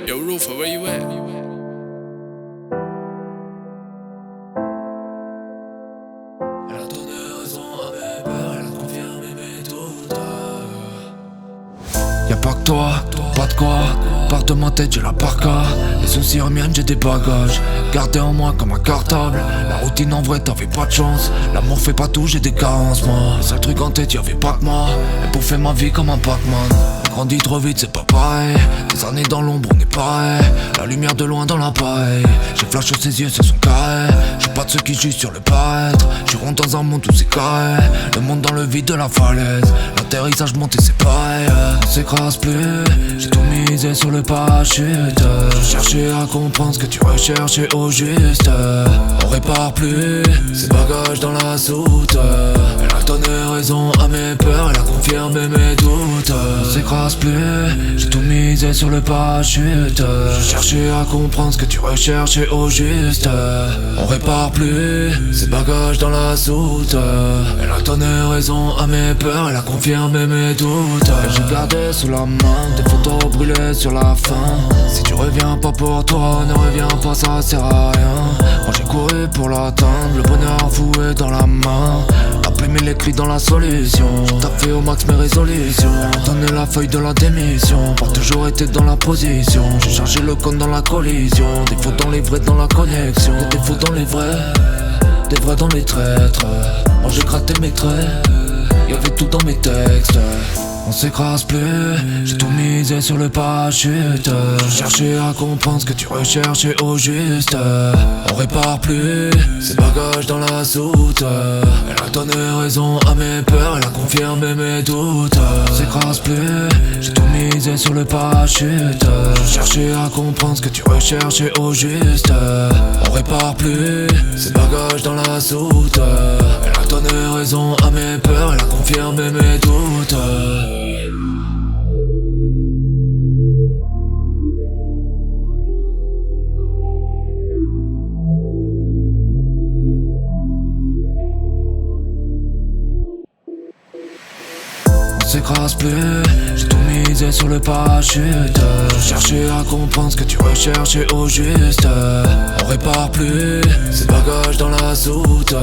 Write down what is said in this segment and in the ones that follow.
Yo, Rufa, where you at? Elle a donné raison à mes peurs, elle a confirmé mes doutes. Y'a pas que toi, pas de quoi. Part de ma tête, j'ai la parka. Les soucis reviennent, j'ai des bagages. Gardé en moi comme un cartable. La routine en vrai, t'avais pas de chance. L'amour fait pas tout, j'ai des carences, moi. Le seul truc en tête, y'avait pas que moi. Elle bouffait ma vie comme un Pac-Man. Grandit trop vite, c'est pas pareil. Des années dans l'ombre, on est pareil. La lumière de loin dans l'appareil. J'ai flash sur ses yeux, c'est son carré. J'suis pas de ceux qui jugent sur le paraître. J'suis rond dans un monde où c'est carré. Le monde dans le vide de la falaise. L'atterrissage monté, c'est pareil. On s'écrase plus. J'ai tout misé sur le parachute. Je cherchais à comprendre ce que tu recherchais au juste. On répare plus ces bagages dans la soute. Elle a donné raison à mes peurs, elle a confirmé mes doutes. On s'écrase plus, j'ai tout misé sur le parachute. Je cherchais à comprendre ce que tu recherchais au juste. On répare plus ces bagages dans la soute. Elle a donné raison à mes peurs, elle a confirmé mes doutes. J'ai gardé sous la main des photos brûlées sur la fin. Si tu reviens pas pour toi, ne reviens pas, ça sert à rien. Moi j'ai couru pour l'atteindre, le bonheur voué dans la main. Imprimer les clés dans la solution. T'as fait au max mes résolutions. Donner la feuille de la démission. Pas toujours été dans la position. J'ai chargé le compte dans la collision. Des faux dans les vrais dans la connexion. Des faux dans les vrais, des vrais dans les traîtres. Moi j'ai gratté mes traits, y'avait tout dans mes textes. On s'écrase plus, j'ai tout misé sur le parachute. Je cherchais à comprendre ce que tu recherchais au juste. On répare plus ces bagages dans la soute. Elle a donné raison à mes peurs, elle a confirmé mes doutes. On s'écrase plus, j'ai tout misé sur le parachute. Je cherchais à comprendre ce que tu recherchais au juste. On répare plus ces bagages dans la soute. Elle a donné raison à mes peurs, elle a confirmé mes doutes. On s'écrase plus, j'ai tout misé sur le parachute. Je cherchais à comprendre ce que tu recherchais au juste. On répare plus ces bagages dans la soute.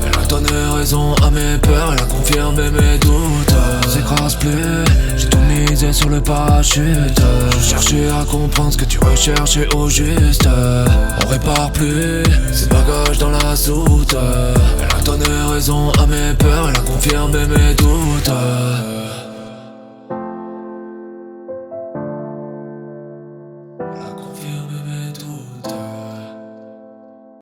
Elle a donné raison à mes peurs, elle a confirmé mes doutes. On s'écrase plus, j'ai tout misé sur le parachute. Je cherchais à comprendre ce que tu recherchais au juste. On répare plus ces bagages dans la soute. Elle a donné raison à mes peurs, elle a confirmé mes doutes. Elle a confirmé